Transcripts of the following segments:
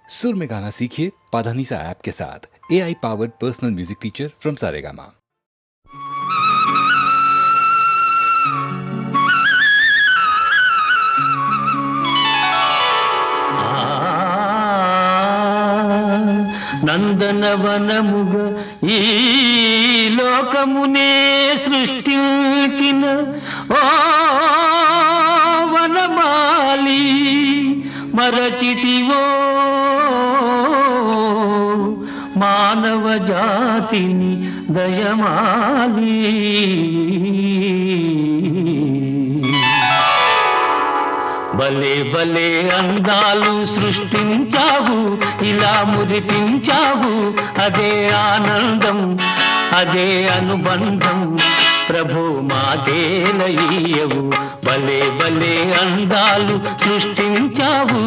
सुर में गाना सीखिए पाधानीसा ऐप के साथ। AI powered personal music teacher from Saregama. నందనవనముగ ఈ లోకమునే సృష్టించిన ఓ వనమాలి మరచితివో మానవ జాతిని దయమాలి. భలే భలే అందాలు సృష్టించావు, ఇలా మురిపించావు, అదే ఆనందం, అదే అనుబంధం. ప్రభు మాదేలయ్యవు, భలే భలే అందాలు సృష్టించావు.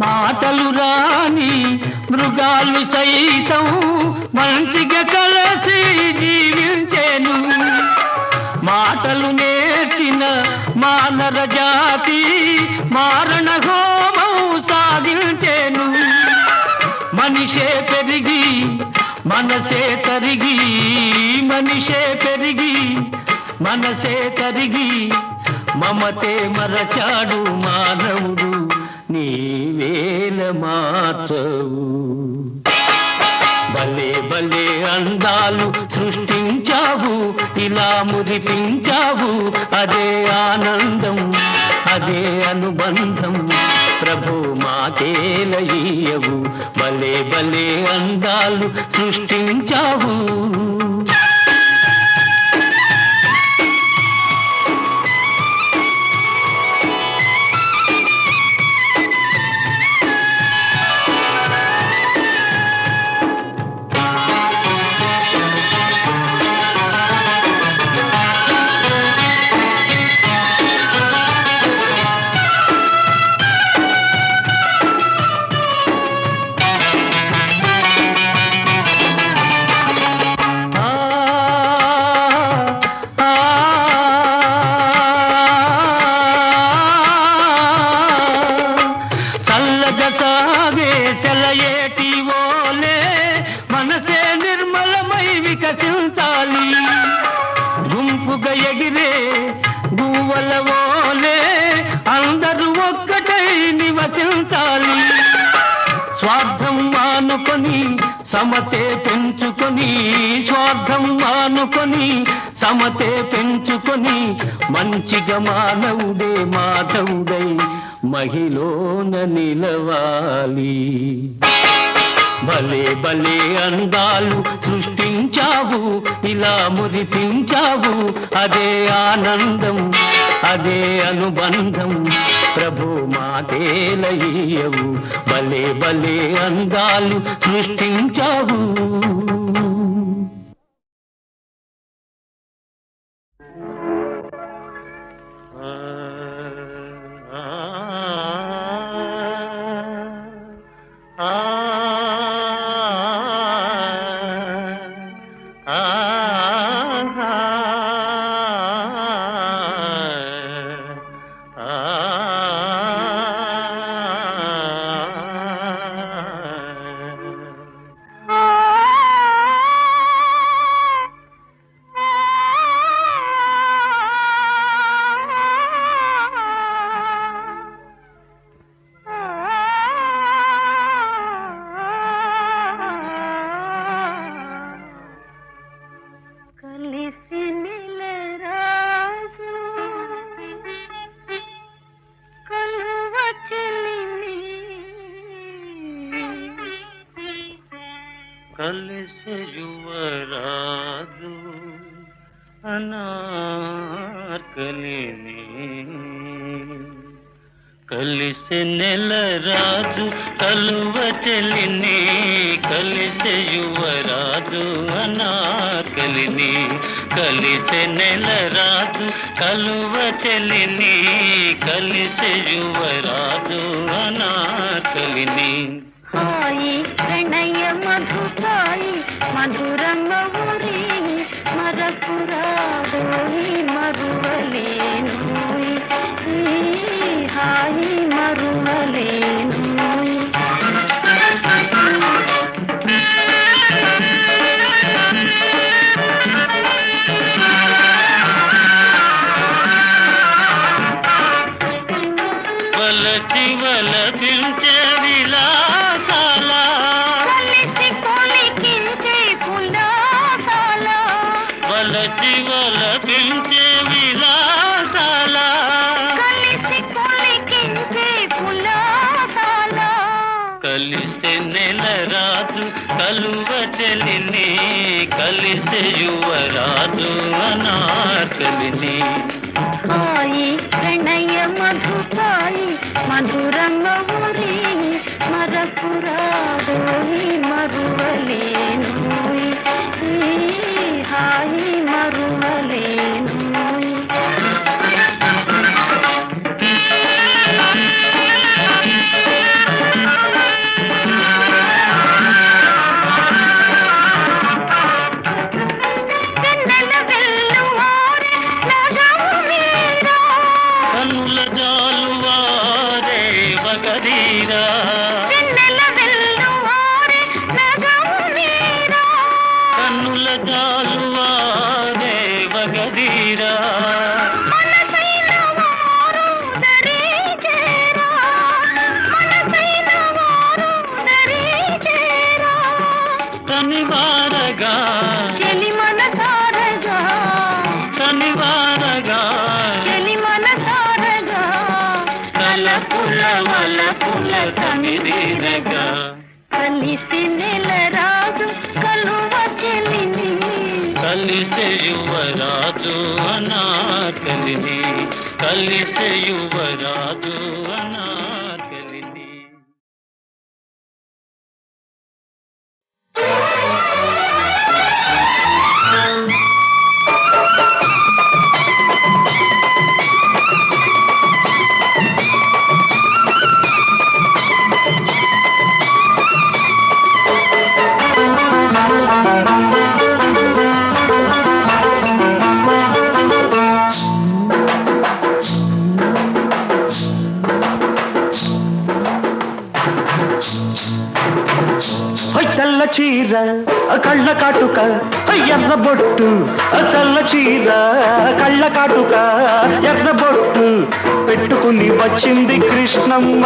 మాటలు రాని మృగాలు సైతం మంచిగా కలిసి జీవించేను. మాటలు నేర్చిన మానవ జాతి మారణ హోమం సాగించేను. మనిషే పెరిగి మనసే తరిగి, మనిషే పెరిగి మనసే తరిగి, మమతే మరచాడు మానవుడు, నీవేల మార్చవు. భలే భలే అందాలు సృష్టించావు, ఇలా మురిపించావు, అదే ఆనందం, అదే అనుబంధం. ప్రభు మాతేలయ్యవు, భలే భలే అందాలు సృష్టించావు. సాగే సెలయేటి ఓలే మనసే నిర్మలమై వికసించాలి. గుంపుగా ఎగిరే గువ్వల ఓలే అందరూ ఒక్కటై నివసించాలి. స్వార్థం మానుకొని సమతే పెంచుకొని, స్వార్థం మానుకొని సమతే పెంచుకొని, మంచిగా మానవుడే మాధవుడై మహిళన నిలవాలి. భలే భలే అందాలు సృష్టించావు, ఇలా మురిపించావు, అదే ఆనందం, అదే అనుబంధం. ప్రభు మాతేలయ్యవు, భలే భలే అందాలు సృష్టించావు. కలిసి యువరాజు అనార్కలిని, కలిసి నెలరాజు కలువ చెలిని, కలిసి యువరాజు అనార్కలిని కలిసే నెల రాజు కలువ చెలిని కలిసే యువరాజు అనార్కలిని హాయి ప్రణయ మధుకాయి మధురంగమురి మరపురాడోయి మరువలేను హాయి మరువలేను వలచి వలపించే విలాసాల కలిసి కొలికించే పులాసాల వలచి వలపించే విలాసాల కలిసి కొలికించే పులాసాల కలిసే నెల రాజు కలువ చెలిని కలిసే యువరాజు అనార్కలిని హాయి ప్రణయ మధుకాయి మధురంగమురి మరపురాడోయి మరువలేను హాయి మరువలేను వెన్నెల వెల్లువారే నగము మీద కనుల జాలువారే వగరీరా వెన్నెల వెల్లువారే నగము మీద కన్నుల జాలువారే వగరీరా మనసైన వారు దరి చేరా మనసైన వారు దరి చేరా శనివారగా చెలి మనసారగా శనివారగా చెలి మనసారగా తలపుల వలపుల తమిదినగా కలిసి నెల రాజు కలువ చెలిని కలిసే యువరాజు అనార్కలిని కలిసే యువరాజు అనార్కలిని తెల్ల చీర కళ్ళ కాటుక ఎర్ర బొట్టు తెల్ల చీర కళ్ళ కాటుక ఎర్ర బొట్టు పెట్టుకుని వచ్చింది కృష్ణమ్మ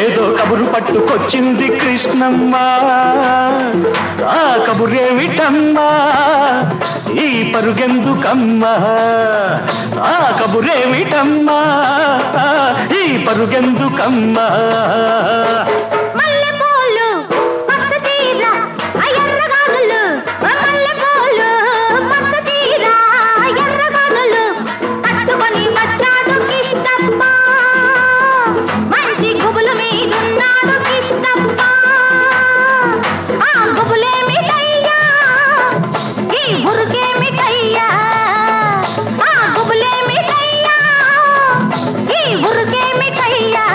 ఏదో కబురు పట్టుకొచ్చింది కృష్ణమ్మ ఆ కబురేమిటమ్మా ఈ పరుగెందుకమ్మా ఆ కబురేమిటమ్మా ఈ పరుగెందుకమ్మా మల్లెపూలు పట్టు తీర ఎర్రగానులు మల్లెపూలు పట్టు తీర ఎర్రగానులు పట్టుకొని వచ్చాడు కిష్టప్ప మంచి గుబులు మీదున్నాడు కిష్టప్ప ఆ గుబులేమిటయ్యా ఈ బురుకేమిటయ్యా ఆ గుబులేమిటయ్యా ఈ బురుకేమిటయ్యా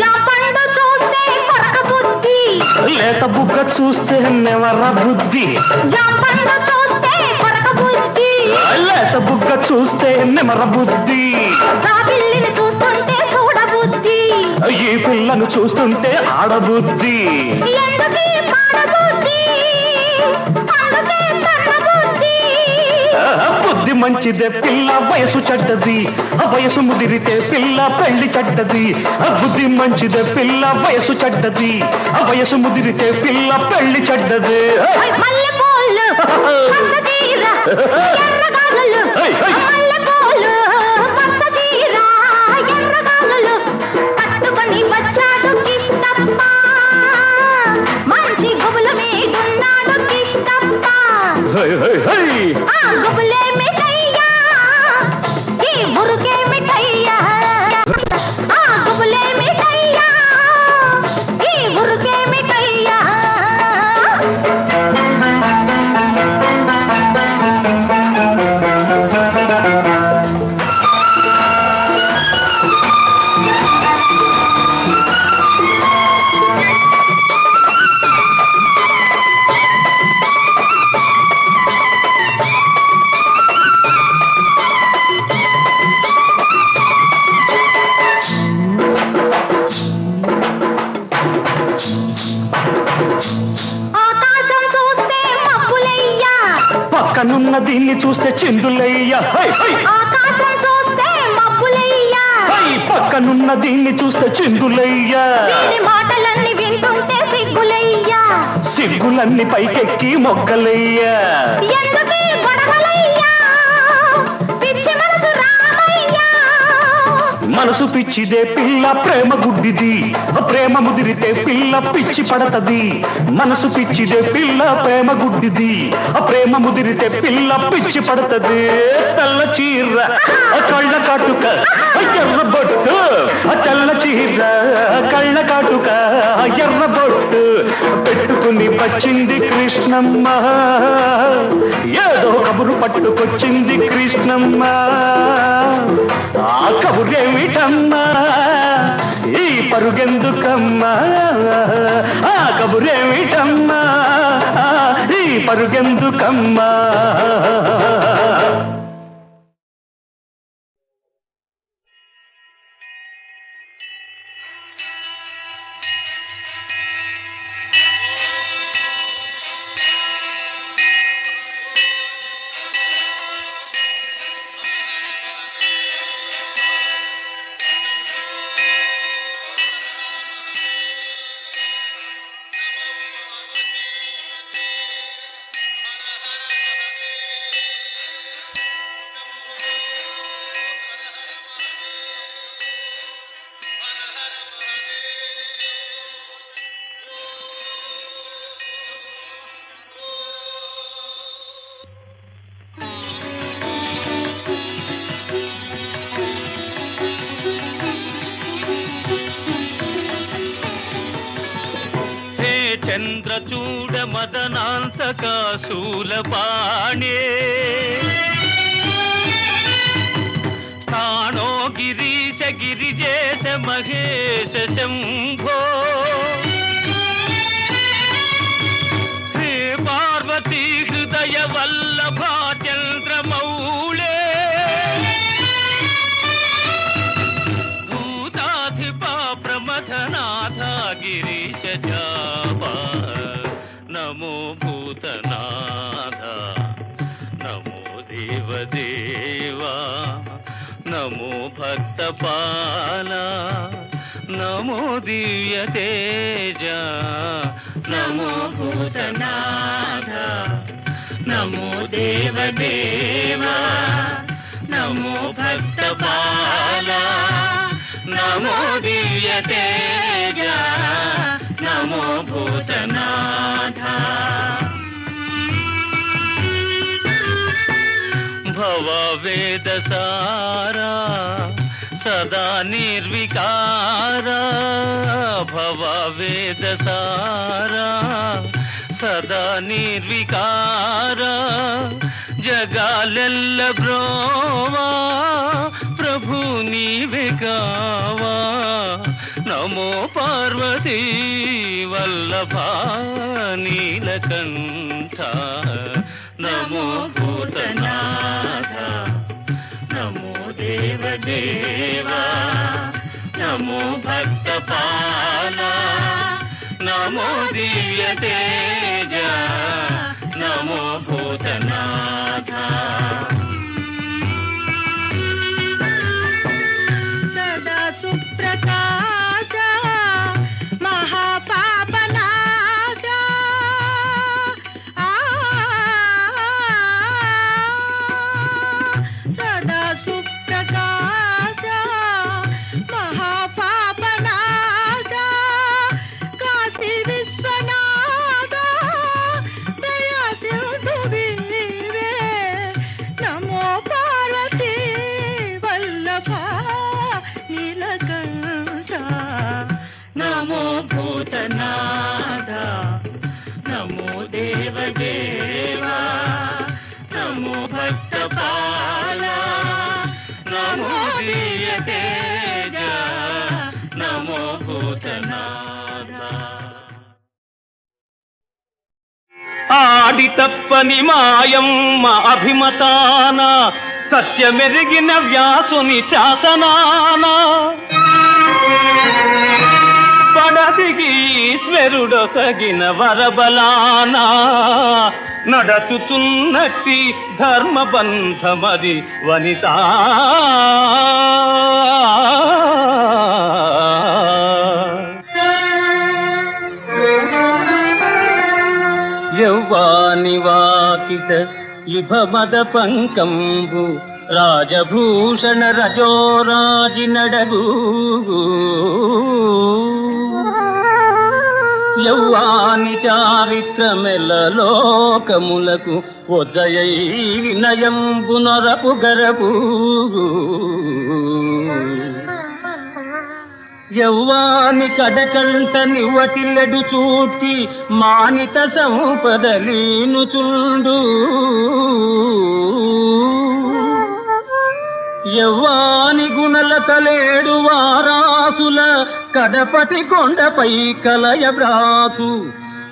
జాపండు చూస్తే కొరక బుద్ధి లేత బుగ్గ చూస్తే నెవర బుద్ధి జాపండు చూస్తే కొరక బుద్ధి లేత బుగ్గ చూస్తే నెమర బుద్ధి జాబిల్లిని చూస్తుంటే చూడబుద్ధి ఈ పిల్లను చూస్తుంటే ఆడబుద్ధి ఎందుకీ పాడబుద్ధి అందుకే తన్నబుద్ధి బుద్ధి మంచిదే పిల్ల వయసు చెడ్డది వయసు ముదిరితే పిల్ల పెళ్లి చెడ్డది బుద్ధి మంచిదే పిల్ల వయసు చెడ్డది వయసు ముదిరితే పిల్ల పెళ్లి చెడ్డది మల్లెపూలు హై హై హై ఆ గుబులే మిఠయ్యా ఈ మురుగే మిఠయ్యా ఆ గుబులే మిఠయ్యా ఈ మురుగే మిఠయ్యా ఆకాశం చూస్తే మబ్బులయ్యా పక్కనున్న దీన్ని చూస్తే చిందులయ్యా హై హై ఆకాశం చూస్తే మబ్బులయ్యా హై పక్కనున్న దీన్ని చూస్తే చిందులయ్యా దీని మాటలన్నీ వింటుంటే సిగ్గులయ్యా సిగ్గులన్నీ పైకెక్కి మొగ్గలయ్యా ఎందుకీ గొడవలయ్యా పిచ్చి మనసు రామయ్యా మనసు పిచ్చిదే పిల్ల ప్రేమ గుడ్డిది ప్రేమ ముదిరితే పిల్ల పిచ్చి పడతది మనసు పిచ్చిదే పిల్ల ప్రేమ గుడ్డిది ప్రేమ ముదిరితే పిల్ల పిచ్చి పడతది తెల్ల చీర కళ్ళ కాటుక ఎర్ర బొట్టు తెల్ల చీర కళ్ళ కాటుక ఎర్ర బొట్టు పెట్టుకుని వచ్చింది కృష్ణమ్మ ఏదో కబురు పట్టుకొచ్చింది కృష్ణమ్మ ఆ కబురేమిటమ్మా ఈ పరుగెందుకమ్మా ఆ కబురేమిటమ్మా ఈ పరుగెందుకమ్మా చంద్రచూడ మదనాంతక శూలపాణే స్థానో గిరీశ గిరిజేశ మహేశ శంభో హే పార్వతీ హృదయ వల్లభా చంద్రమౌళే భూతాధిపా ప్రమథనాథ గిరీశ జాపా నమో భూతనాథ నమో దేవదేవా నమో భక్తపాల నమో దివ్య తేజ నమో భూతనాథ నమో దేవదేవా నమో భక్తపాల నమో దివ్య తేజ నమో భూతనాథ భవ వేద సారా సదా నిర్వికారా భవ వేద సారా సదా నిర్వికారా జగాలెల్ల బ్రోవా ప్రభు నీవే కావా నమో పార్వతీ వల్లభా నీలకంఠ నమో భూతనాథ నమో దేవదేవా నమో భక్తపాల నమో దివ్య తేజ నమో భూతనాథ సదా సుప్రకాశ మహాపాపనాశ సదా సుప్రకాశ మహాపాపనాశ కాశీ విశ్వనాథ దయా సింధు తప్పని మాయమ్మ అభిమతాన సత్యమెరిగిన వ్యాసుని శాసనాన పడదిగి ఈశ్వరుడొసగిన వరబలాన నడచుతున్నట్టి ధర్మబంధమది వనిత యౌవాని వాకిట ఇభమద పంకంబు రాజభూషణ రజోరాజి నడగు యౌవాని చారిత్రమెల లోకములకు ఒజయై వినయంబు నొరపు గరపు యౌవాని కడకంట నివ్వటిల్లెడు చూటి మానిత సంపదలీను చుండు యవ్వాని గుణల తలేడు వారాసుల కడపటి కొండపై కలయ బ్రాసు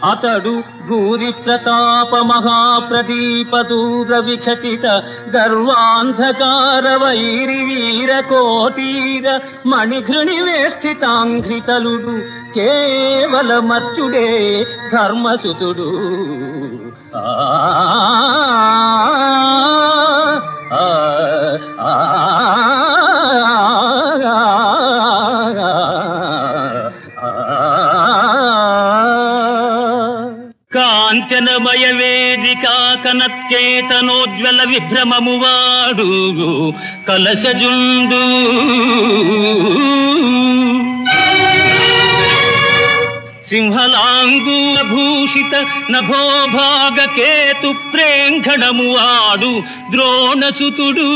అతడు భూరి ప్రతాప మహాప్రదీప దూర విఖటిత గర్వాంధకార వైరి వీర కోటీర మణిఘృణి వేష్టితాంఘ్రితలుడు కేవల మర్చుడే ధర్మసుతుడు కాంచనమయ వేదికా కనత్కేతనోజ్వల విభ్రమము వాడు కలశజుండు సింహలాంగూల భూషిత నభోభాగ కేతు ప్రేంఘణము వాడు ద్రోణసుతుడు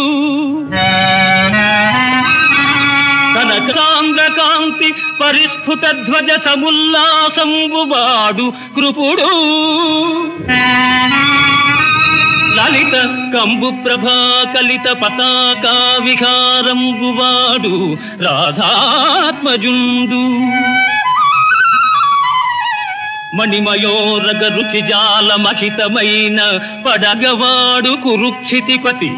కనకాంగకాంతి పరిస్ఫుట ధ్వజ సముల్లాసంబువాడు కృపుడు లలిత కంబు ప్రభా కలిత పతాకా విహారంబువాడు రాధాత్మజుండు మణిమయోరగ రుచి జాల మహితమైన పడగవాడు కురుక్షితిపతి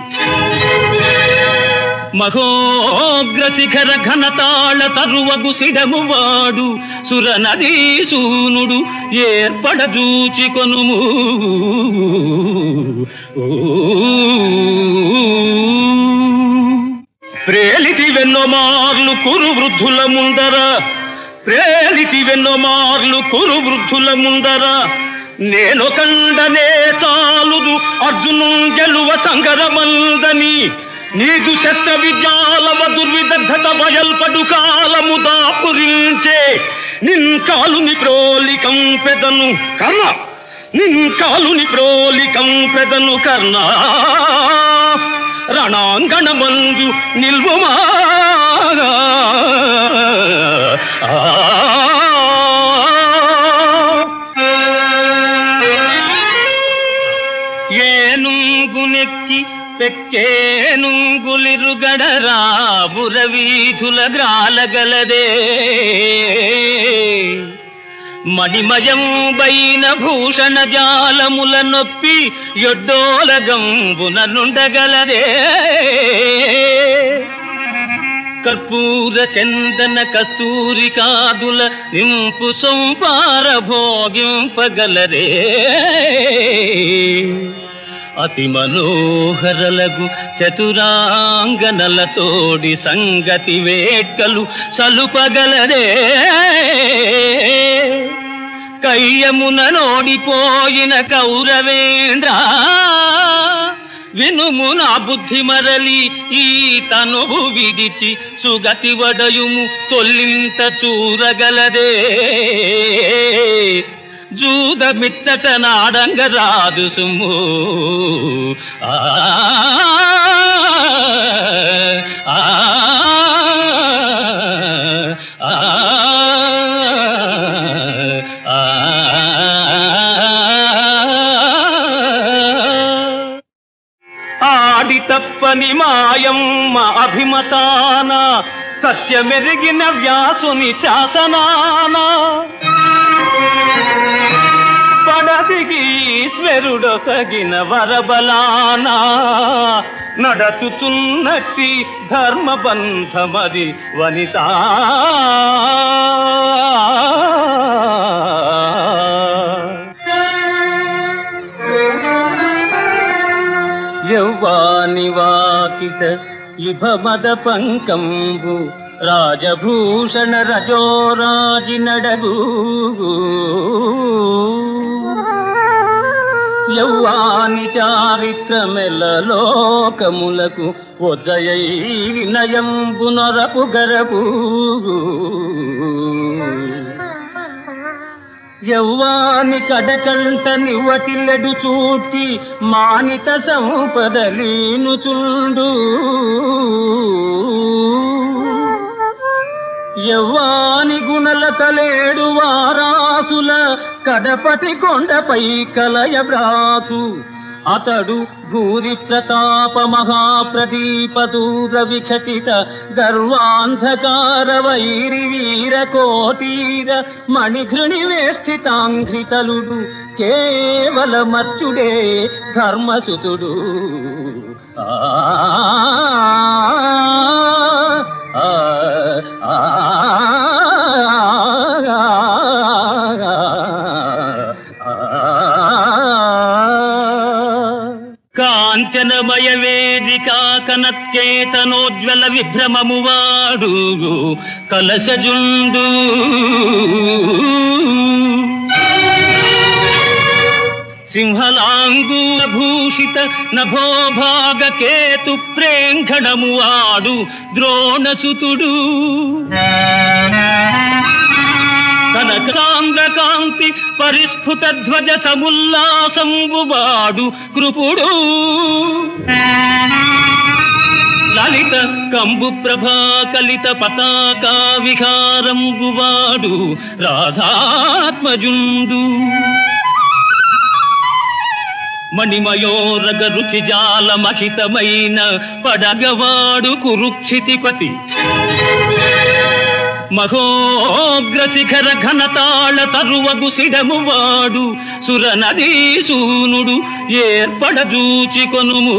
మహోగ్ర శిఖర ఘనతాళ తరువగు సిడమువాడు సురనదీసూనుడు ఏర్పడజూచి కొనుము ప్రేలితి వెన్నోమార్లు కురు వృద్ధుల ముందర ప్రేలితి వెన్నోమార్లు కురు వృద్ధుల ముందర నేను కండనే చాలుదు అర్జును గెలువ సంగరమందని నీదు శస్త్ర విద్యాలవ దుర్విదగ్ధత బయల్పడు కాలము దాపురించే నిన్ కాలుని ప్రోలికం పెదను కర్ణ నిన్ కాలుని ప్రోలికం పెదను కర్ణ రణాంగణమందు నిల్వుమా ఏనుగునెక్కి పెక్కేనుగులిరుగడరా బురవీధుల గ్రాలగలదే మణిమయంబైన భూషణ జాలముల నొప్పి యొడ్డోలగంబున నుండగలదే కర్పూర చందన కస్తూరి కాదుల నింపు సొంపార భోగింపగలరే అతి మనోహరలగు చతురాంగనలతోడి సంగతి వేట్కలు సలుపగలరే కయ్యమున నోడిపోయిన కౌరవేంద్ర వినుము నా బుద్ధి మరలి ఈ తనువు విడిచి సుగతి వడయుము తొల్లింత చూరగలదే జూదమిచ్చట నాడంగ రాదు సుమ్ము ఆడి తప్పని మాయమ్మ అభిమతాన సత్యమెరిగిన వ్యాసుని శాసనాన వాడదిగి ఈశ్వరుడొసగిన వరబలానా నడచుతున్నట్టి ధర్మబంధమది వనిత. యౌవాని వాకిట ఇభమద పంకంబు రాజభూషణ రజోరాజి నడగు. యౌవాని చారిత్రమెల్ల లోకములకు పొజయై వినయంబు నొరపు గరపు. యౌవాని కడకంట నివ్వటిల్లెడు చూటి మానిత సంపదలీనుచుండు. యవ్వాని గుణల కలేడు వారాసుల కడపటి కొండపై కలయ బ్రాకు. అతడు భూరి ప్రతాప మహాప్రదీప దూర విఘటిత గర్వాంధకార వైరి వీర కోటీర మణిఘృణి వేష్టితాంఘ్రితలుడు కేవల మర్చుడే ధర్మసుతుడు. కాంచనమయ వేదికా కనత్కేతనోజ్వల విభ్రమము వాడు కలశజుండు. సింహలాంగూల భూషిత నభోభాగ కేతు ప్రేంఘణము వాడు ద్రోణసుతుడు. కనకాంధ్రకాంతి పరిస్ఫుట ధ్వజ సముల్లాసంబు వాడు కృపుడు. లలిత కంబు ప్రభా కలిత పతాకా విహారంబు వాడు రాధాత్మజుండు. మణిమయోరగ రుచి జాల మహితమైన పడగవాడు కురుక్షితిపతి. మహోగ్ర శిఖర ఘనతాళ తరువగు సిడము వాడు సురనదీసూనుడు ఏర్పడజూచి కొనుము.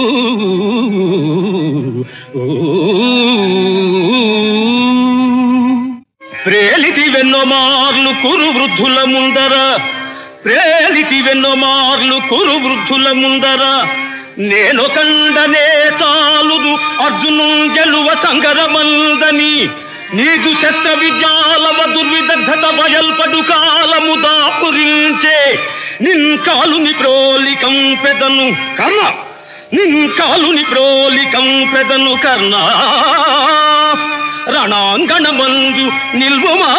ప్రేలితి వెన్నో మార్లు కురు వృద్ధుల ముందర, ప్రేలితి వెన్నో మార్లు కురు వృద్ధుల ముందర. నేను కండనే చాలుదు అర్జును గెలువ సంగరమందని. నీదు శస్త్ర విద్యాలవ దుర్విదగ్ధత బయల్పడు కాలము దాపురించే. నిన్ కాలుని ప్రోలికం పెదను కర్ణ, నిన్ కాలుని ప్రోలికం పెదను కర్ణ. రణాంగణమందు నిల్వుమా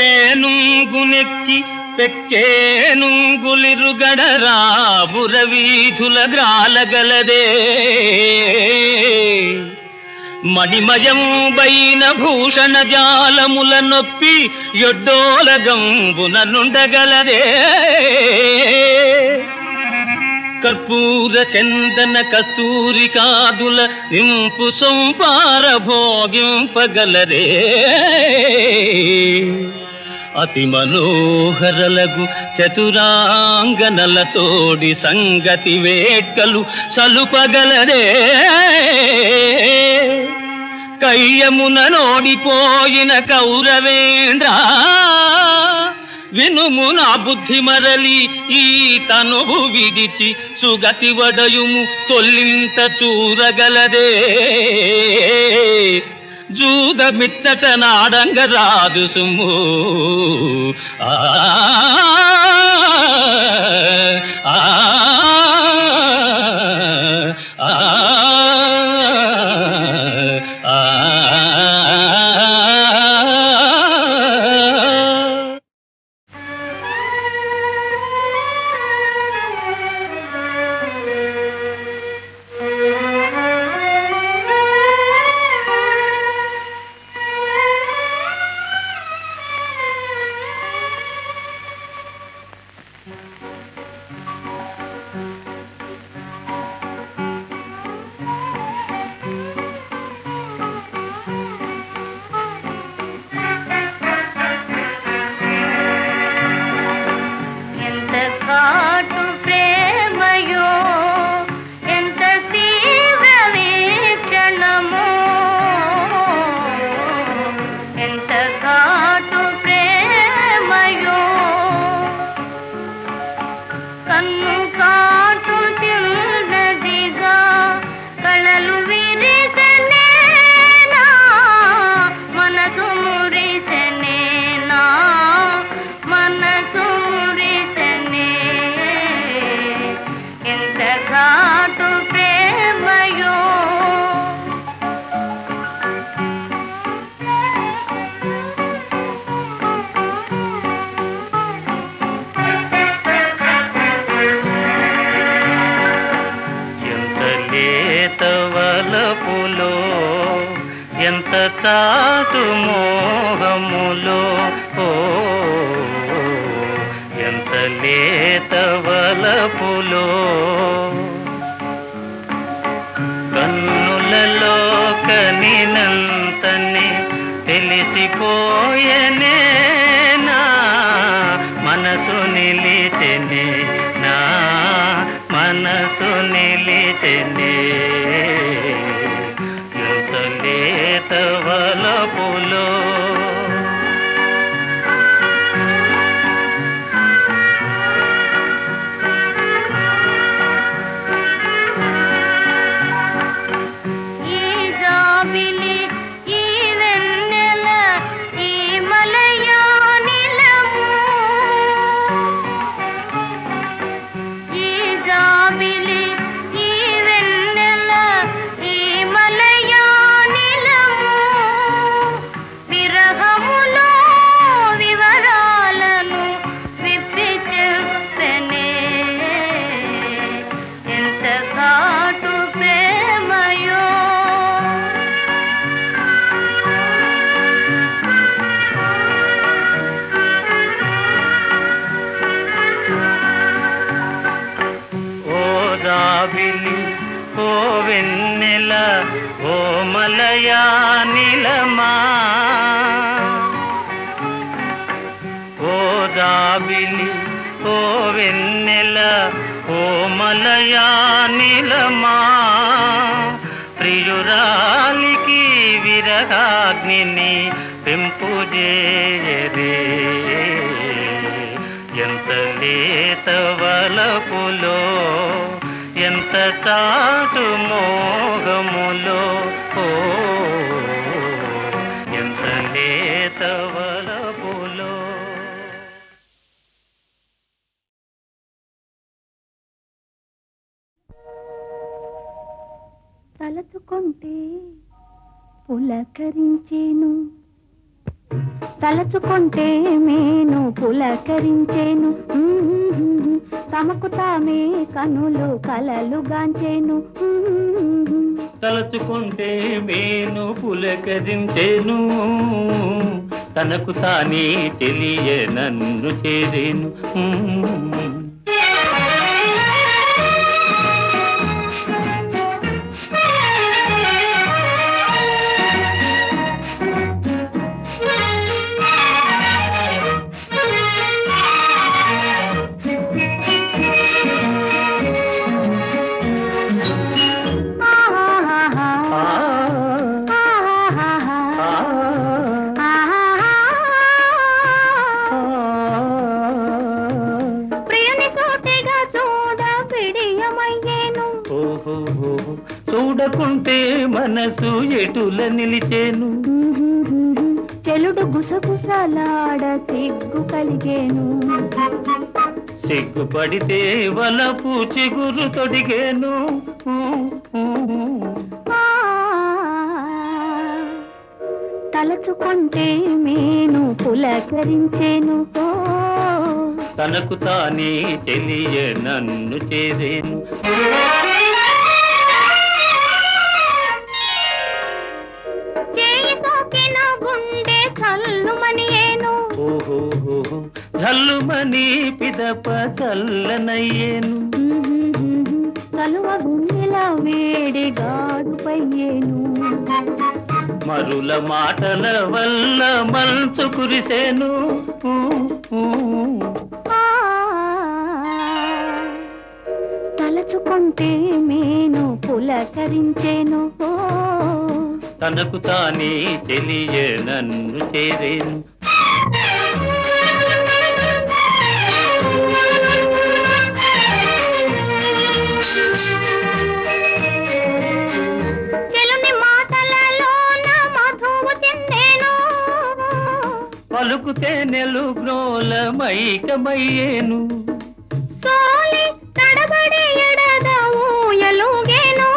ఏనుగునెక్కి పెక్కేనుంగులిరుగడరాబుర వీధుల గ్రాలగలదే. మణిమయంబైన భూషణ జాలముల నొప్పి యొడ్డోలగంబున నుండగలదే. కర్పూర చందన కస్తూరి కాదుల నింపు సొంపార భోగింపగలరే. అతి మనోహరలగు చతురాంగనలతోడి సంగతి వేట్కలు సలుపగలరే. కయ్యమున నోడిపోయిన కౌరవేంద్ర వినుము నా బుద్ధి మరలి ఈ తనువు విడిచి సుగతి వడయుము తొల్లింత చూరగలదే. జూదమిచ్చట నాడంగరాదు సుమ్ము. ఆ చాటు మోహములో ఓ ఎంత లేత వలపులో కన్నులలో కనినంతనే తెలిసిపోయనే నా మనసు నిలిచెనే నా మనసు నిలిచెనే ఎంత లేత వలపులో ఓ వెన్నెల ఓ మలయా నిలమా ఓ జాబిలి ఓ వెన్నెల ఓ మలయా నిలమా ప్రియురాలికి విరహాగ్నిని పెంపుజేయరే ఎంత లేత వలపులో ఎంత చాటు మోహములో ఓ ఎంత లేత వలపులో తలచుకుంటే పులకరించేను తలచుకుంటే మేను పులకరించేను తమకు తామే కనులు కలలు గాంచేను తలచుకుంటే మేను పులకరించేను తనకు తానే తెలియ నన్ను చేరేను చూడకుంటే మనసు ఎటుల నిలిచేను చెలుడు గుసగుసలాడ సిగ్గు కలిగేను సిగ్గుపడితే వలపు చిగురు తొడిగేను తలచుకుంటే మేను పులకరించేను తనకు తానే తెలియ నన్ను చేరేను జల్లుమని పిదప చల్లనయ్యేను కలువ గుండెల వేడిగాడుపయ్యేను మరుల మాటల వల్ల మనసు కురిసేను తలచుకుంటే మేను పులకరించేను తనకు తానే తెలియ నన్ను చేరేను పలుకుతే నెలు గ్రోల మైకమయ్యేను తడబడి ఎడదూయలుగేను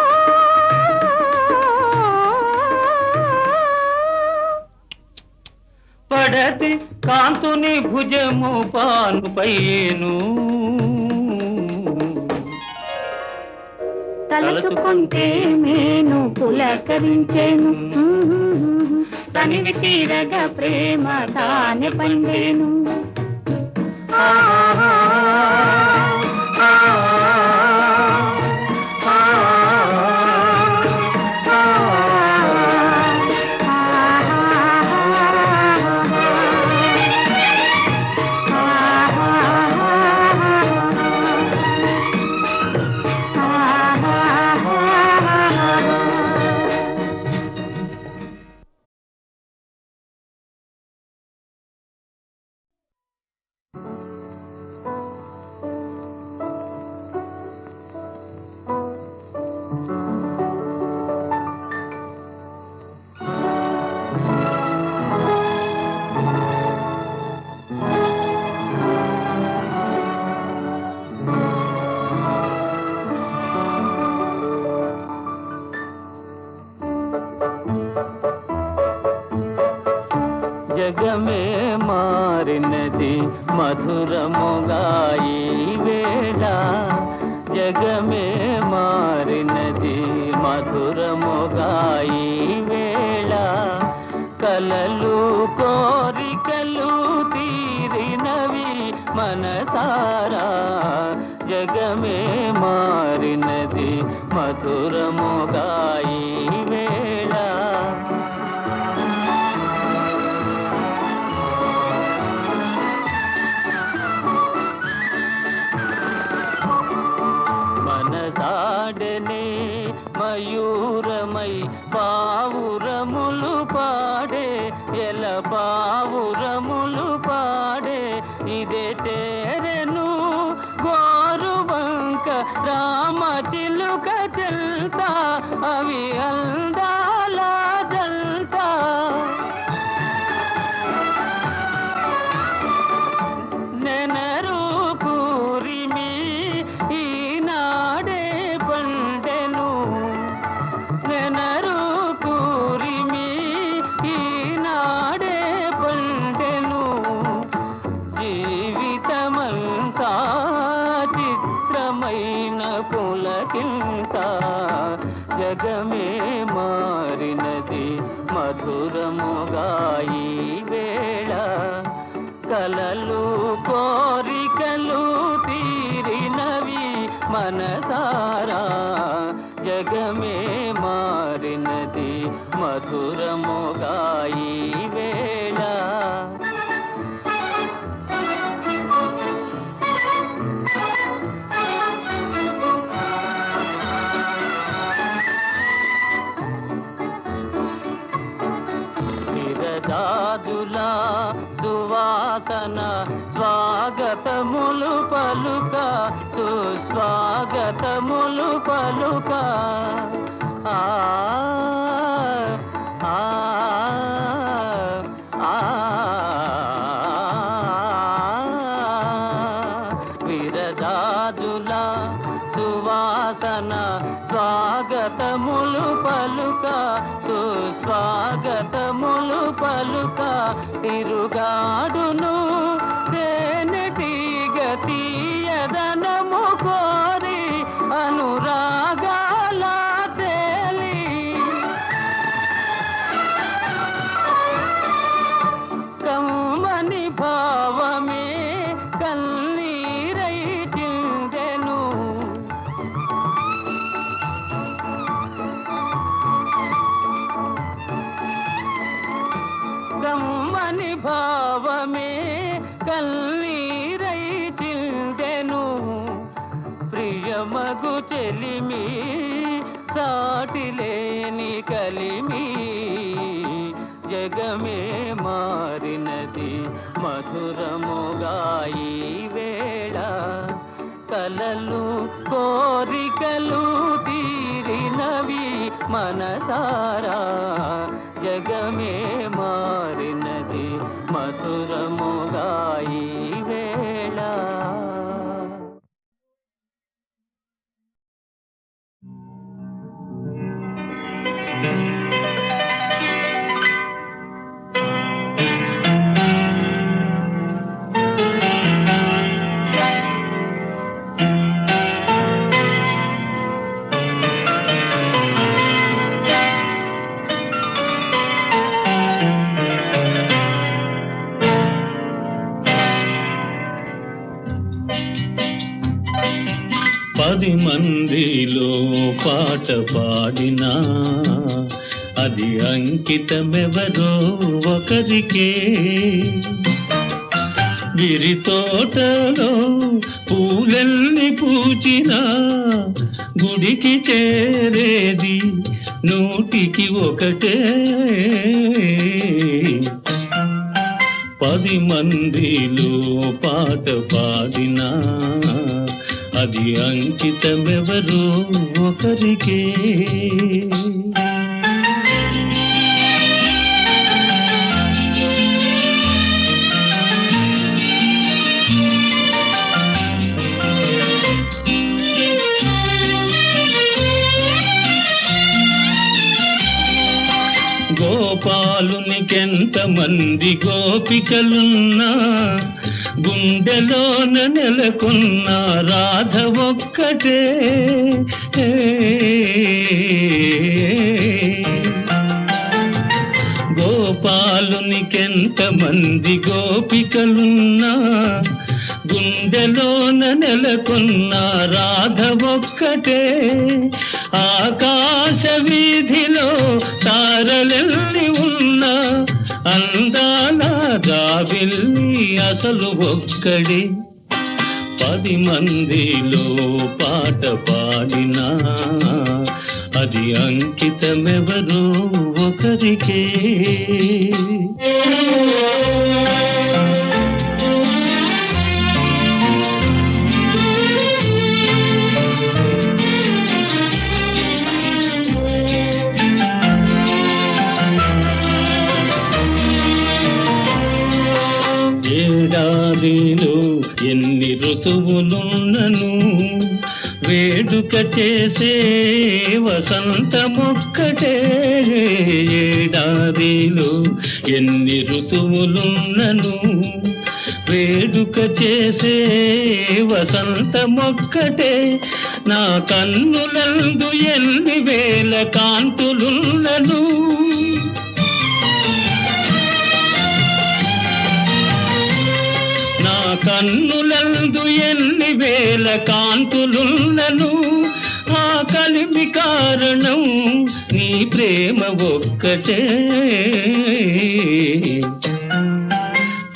పడతి కాంతుని భుజము పానుపయ్యేను తలచుకుంటే మేను పులకరించేను తనివి తీరగా ప్రేమ తానే పండేను. జగమే మారినది మధురముగా ఈ వేళ, జగమే మారినది మధురముగా ఈ వేళ, కలలు కోరికలు తీరినవి మనసారా, జగమే మారినది మధురముగా ఈ వేళ. మనసాడనే మయూరమై పావురములు పాడే, ఎల పావురములు పాడే, ఇదే తేరెను గోరువంక రామ చిలుక చెల్తా, అవి అందాల జల్తా. నెనరు పూరిమి ఈనాడే పండెను, నెనరు పూరిమి ఈనాడే పండెను, జీవితమంతా చిత్రమైన పులకింత, జగమే మారినది మధురముగా ఈ వేళ, కలలు కోరికలు తీరినవి మనసారా, జగమే మారినది మధురముగా ఈ వేళ. విరజాజులా సువాసన స్వాగతములు పలుక, సుస్వాగతములు పలుక, ఆ ఆ ఆ విరజాజులా సువాసన స్వాగతములు పలుక, సుస్వాగతములు పలుక, తిరుగాడును తేనెటీగ తీయదనము కోరి అనురాగాల తేలి, కమ్మని భావమే కన్నీరై చిందెను, కమ్మని భావమే కన్నీరై చిందెను, ప్రియమగు చెలిమి సాటిలేని కలిమి, జగమే మారినది మధురముగా ఈ వేళ, కలలు కోరికలు తీరినవి మనసారా, జగమే మారినది మధురముగా ఈ వేళ. 10 మందిలో పాట పాడినా అది అంకితమెవరో ఒకరికే. గిరి తోటలో పూలెల్ని పూచినా గుడికి చేరేది 100కి 1. 10 మందిలో పాట పాడినా అది అంకితమెవరో ఒకరికే. గోపాలునికెంతమంది గోపికలున్నా గుండెలోన నెలకొన్న రాధ ఒక్కటే. గోపాలునికెంతమంది గోపికలున్నా గుండెలోన నెలకొన్న రాధ ఒక్కటే. ఆకాశ వీధిలో తారలెల్లి ఉన్న అందాల జాబిల్లి అసలు ఒక్కడే. 10 మందిలో పాట పాడినా అది అంకితమెవరో ఒకరికే. ఏడాదిలో ఎన్ని ఋతువులున్నను వేడుక చేసే వసంతమొక్కటే. ఏడాదిలో ఎన్ని ఋతువులున్నను వేడుక చేసే వసంతమొక్కటే. నా కన్నులందు ఎన్ని వేల కాంతులున్నను కన్నులందు ఎన్ని వేల కాంతులున్నను ఆ కలిమి కారణం నీ ప్రేమ ఒక్కటే.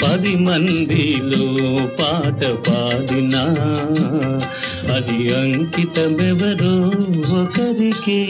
10 మందిలో పాట పాడినా అది అంకితమెవరో ఒకరికే.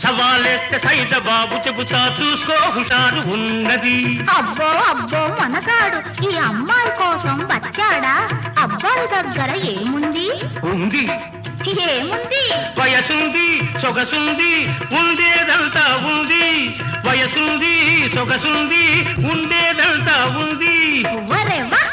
సవాలేస్తే సైద బాబు చెబుతా చూసుకో హుషారు ఉన్నది. అబ్బో అబ్బో మనగాడు ఈ అమ్మాయి కోసం వచ్చాడా? అబ్బాయి దగ్గర ఏముంది? ఉంది ఏముంది? వయసుంది సొగసుంది ఉండేదంతా ఉంది. వయసుంది సొగసుంది ఉండేదంతా ఉంది. వరేవా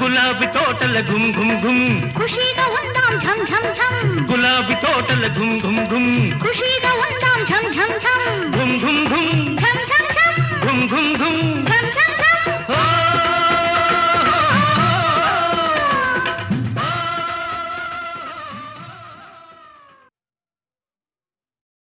గులాబీ తోటల ఘుమ్ ఘుమ్ ఘుమ్, ఖుషీగా ఉందాం ఝం ఝం ఝం. గులాబీ తోటల ఘుమ్ ఘుమ్ ఘుమ్, ఖుషీగా ఉందాం ఝం ఝం ఝం. ఘుమ్ ఘుమ్ ఘుమ్. ఝం ఝం